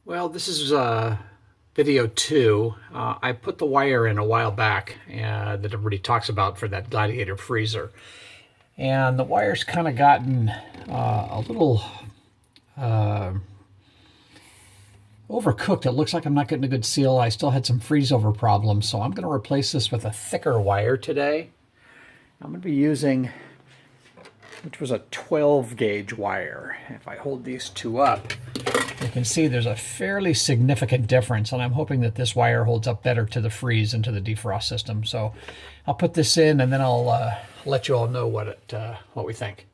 Well, this is video 2. I put the wire in a while back that everybody talks about for that Gladiator freezer. And the wire's kind of gotten a little overcooked. It looks like I'm not getting a good seal. I still had some freeze over problems, so I'm going to replace this with a thicker wire today. I'm going to be using, which was a 12 gauge wire. If I hold these two up, you can see there's a fairly significant difference, and I'm hoping that this wire holds up better to the freeze and to the defrost system. So I'll put this in, and then I'll let you all know what we think.